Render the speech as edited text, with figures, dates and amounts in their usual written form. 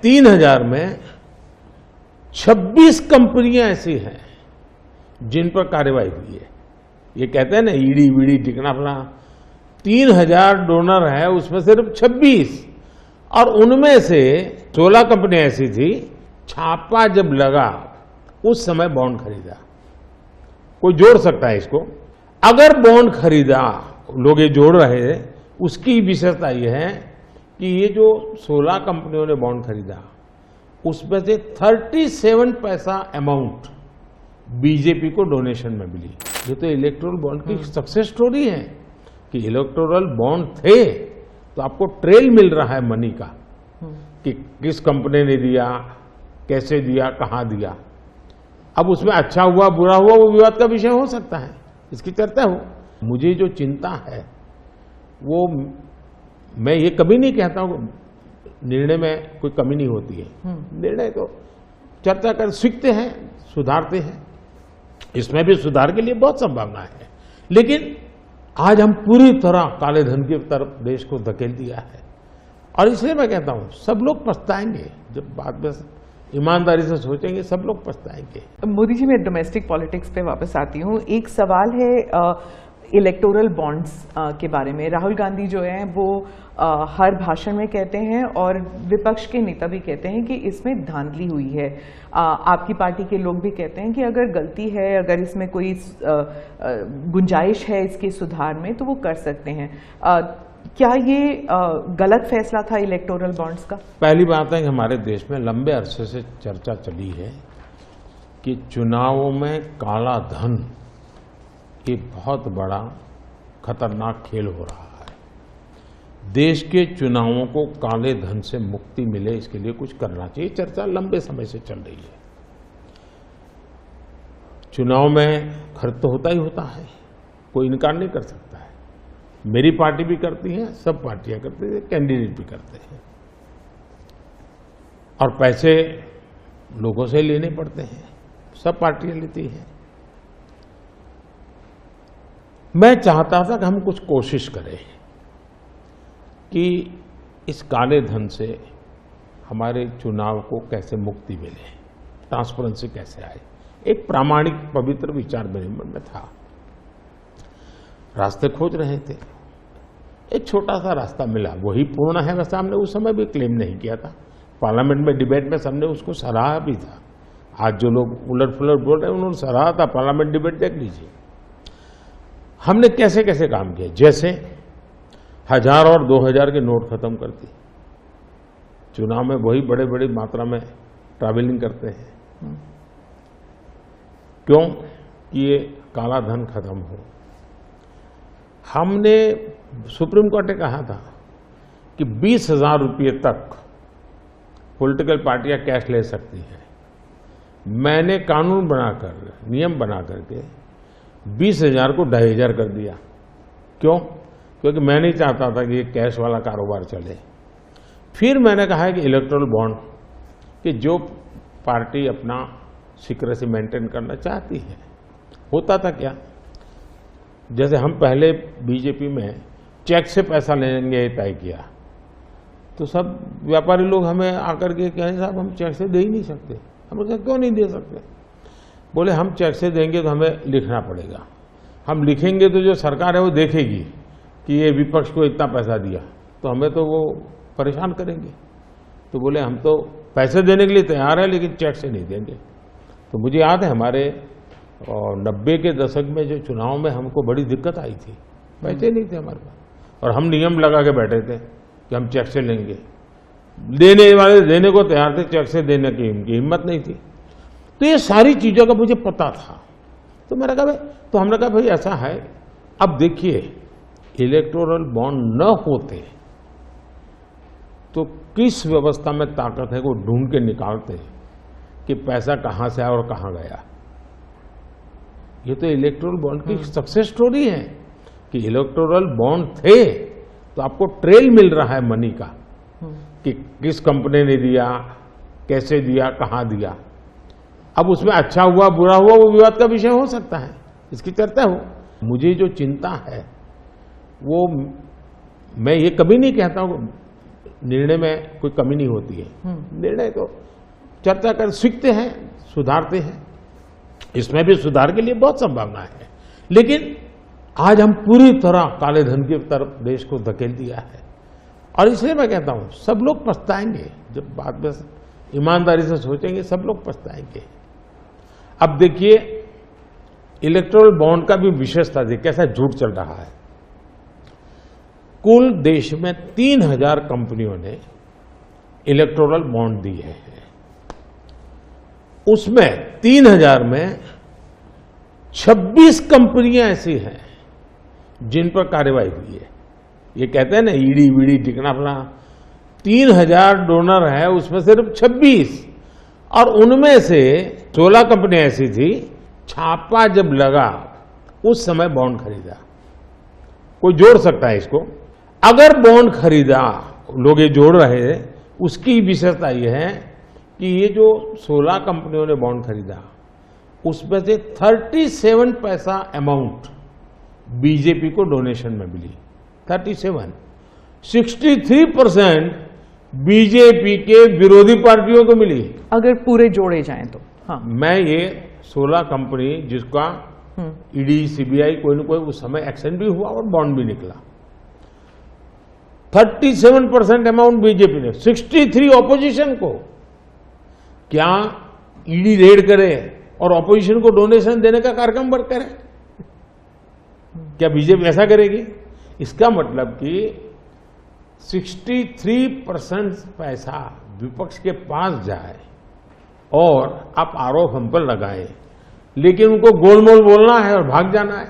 3000 में 26 कंपनियां ऐसी हैं जिन पर कार्रवाई हुई है। ये कहते हैं ना ईडी वीडी टिकना फला, 3000 डोनर है, उसमें सिर्फ 26, और उनमें से 16 कंपनियां ऐसी थी, छापा जब लगा उस समय बॉन्ड खरीदा। कोई जोड़ सकता है इसको? अगर बॉन्ड खरीदा, लोग ये जोड़ रहे हैं, उसकी विशेषता यह है कि ये जो 16 कंपनियों ने बॉन्ड खरीदा उसमें से 37 पैसा अमाउंट बीजेपी को डोनेशन में मिली। ये तो इलेक्टोरल बॉन्ड की सक्सेस स्टोरी है कि इलेक्टोरल बॉन्ड थे तो आपको ट्रेल मिल रहा है मनी का कि किस कंपनी ने दिया, कैसे दिया, कहां दिया। अब उसमें अच्छा हुआ बुरा हुआ वो विवाद का विषय हो सकता है, इसकी चर्चा हो। मुझे जो चिंता है वो, मैं ये कभी नहीं कहता हूं निर्णय में कोई कमी नहीं होती है, निर्णय तो चर्चा कर सीखते हैं, सुधारते हैं, इसमें भी सुधार के लिए बहुत संभावना है। लेकिन आज हम पूरी तरह काले धन की तरफ देश को धकेल दिया है, और इसलिए मैं कहता हूं सब लोग पछताएंगे जब बाद में ईमानदारी से सोचेंगे, सब लोग पछताएंगे। मोदी जी, मैं डोमेस्टिक पॉलिटिक्स पे वापस आती हूँ। एक सवाल है इलेक्टोरल बॉन्ड्स के बारे में। राहुल गांधी जो है वो हर भाषण में कहते हैं और विपक्ष के नेता भी कहते हैं कि इसमें धांधली हुई है। आपकी पार्टी के लोग भी कहते हैं कि अगर गलती है, अगर इसमें कोई गुंजाइश है इसके सुधार में तो वो कर सकते हैं। क्या ये गलत फैसला था इलेक्टोरल बॉन्ड्स का? पहली बात है कि हमारे देश में लंबे अरसे से चर्चा चली है कि चुनावों में काला धन एक बहुत बड़ा खतरनाक खेल हो रहा है। देश के चुनावों को काले धन से मुक्ति मिले, इसके लिए कुछ करना चाहिए। चर्चा लंबे समय से चल रही है। चुनाव में खर्च तो होता ही होता है, कोई इनकार नहीं कर सकता है। मेरी पार्टी भी करती है, सब पार्टियां करती है, कैंडिडेट भी करते हैं, और पैसे लोगों से लेने पड़ते हैं, सब पार्टियां लेती हैं। मैं चाहता था कि हम कुछ कोशिश करें कि इस काले धन से हमारे चुनाव को कैसे मुक्ति मिले, ट्रांसपेरेंसी कैसे आए। एक प्रामाणिक पवित्र विचार मेरे मन में था, रास्ते खोज रहे थे, एक छोटा सा रास्ता मिला, वही पूर्ण है। वैसे हमने उस समय भी क्लेम नहीं किया था, पार्लियामेंट में डिबेट में सबने उसको सराहा भी था। आज जो लोग उलट पुलट बोल रहे हैं उन्होंने सराहा था, पार्लियामेंट डिबेट देख लीजिए। हमने कैसे कैसे काम किया, जैसे 1000 और 2000 के नोट खत्म कर दी। चुनाव में वही बड़े बड़ी मात्रा में ट्रैवलिंग करते हैं, क्यों कि ये काला धन खत्म हो। हमने, सुप्रीम कोर्ट ने कहा था कि 20,000 रुपये तक पॉलिटिकल पार्टियां कैश ले सकती हैं। मैंने कानून बनाकर, नियम बना करके 20,000 को 2,500 कर दिया। क्यों? क्योंकि मैं नहीं चाहता था कि ये कैश वाला कारोबार चले। फिर मैंने कहा है कि इलेक्टोरल बॉन्ड, कि जो पार्टी अपना सीक्रेसी मेंटेन करना चाहती है। होता था क्या, जैसे हम पहले बीजेपी में चेक से पैसा लेंगे तय किया, तो सब व्यापारी लोग हमें आकर के कहें साहब हम चेक से दे ही नहीं सकते। हम कहा क्यों नहीं दे सकते? बोले हम चेक से देंगे तो हमें लिखना पड़ेगा, हम लिखेंगे तो जो सरकार है वो देखेगी कि ये विपक्ष को इतना पैसा दिया, तो हमें तो वो परेशान करेंगे। तो बोले हम तो पैसे देने के लिए तैयार है लेकिन चेक से नहीं देंगे। तो मुझे याद है हमारे 90 के दशक में जो चुनाव में हमको बड़ी दिक्कत आई थी, पैसे नहीं थे हमारे पास, और हम नियम लगा के बैठे थे कि हम चेक से लेंगे। देने वाले देने को तैयार थे, चेक से देने की इनकी हिम्मत नहीं थी। तो ये सारी चीजों का मुझे पता था। तो मैंने कहा भाई, तो हमने कहा भाई ऐसा है, अब देखिए इलेक्टोरल बॉन्ड न होते तो किस व्यवस्था में ताकत है वो ढूंढ के निकालते कि पैसा कहां से आया और कहां गया। ये तो इलेक्टोरल बॉन्ड की सक्सेस स्टोरी है कि इलेक्टोरल बॉन्ड थे तो आपको ट्रेल मिल रहा है मनी का कि किस कंपनी ने दिया, कैसे दिया, कहां दिया। अब उसमें अच्छा हुआ बुरा हुआ वो विवाद का विषय हो सकता है, इसकी चर्चा हो। मुझे जो चिंता है वो, मैं ये कभी नहीं कहता हूं निर्णय में कोई कमी नहीं होती है। निर्णय तो चर्चा कर सीखते हैं, सुधारते हैं, इसमें भी सुधार के लिए बहुत संभावना है। लेकिन आज हम पूरी तरह काले धन की तरफ देश को धकेल दिया है, और इसलिए मैं कहता हूं सब लोग पछताएंगे। जब बाद में ईमानदारी से सोचेंगे, सब लोग पछताएंगे। अब देखिए, इलेक्टोरल बॉन्ड का भी विशेषता देखिए कैसा झूठ चल रहा है। कुल देश में 3000 कंपनियों ने इलेक्टोरल बॉन्ड दिए हैं। उसमें 3000 में 26 कंपनियां ऐसी हैं जिन पर कार्रवाई हुई है। ये कहते हैं ना ईडी वीडी टिकना अपना, 3000 डोनर है, उसमें सिर्फ 26, और उनमें से 16 कंपनियां ऐसी थी, छापा जब लगा उस समय बॉन्ड खरीदा। कोई जोड़ सकता है इसको? अगर बॉन्ड खरीदा, लोग ये जोड़ रहे हैं, उसकी विशेषता यह है कि ये जो 16 कंपनियों ने बॉन्ड खरीदा, उसमें से 37 पैसा अमाउंट बीजेपी को डोनेशन में मिली। 37, 63% बीजेपी के विरोधी पार्टियों को मिली। अगर पूरे जोड़े जाएं तो। हाँ, मैं ये 16 कंपनी जिसका ईडी सीबीआई कोई न कोई उस समय एक्शन भी हुआ और बॉन्ड भी निकला, 37% अमाउंट बीजेपी ने, 63 ऑपोजिशन को। क्या ईडी रेड करे और ऑपोजिशन को डोनेशन देने का कार्यक्रम वर्क करे? क्या बीजेपी ऐसा करेगी? इसका मतलब कि 63% पैसा विपक्ष के पास जाए और आप आरोप हम पर लगाए, लेकिन उनको गोलमोल बोलना है और भाग जाना है।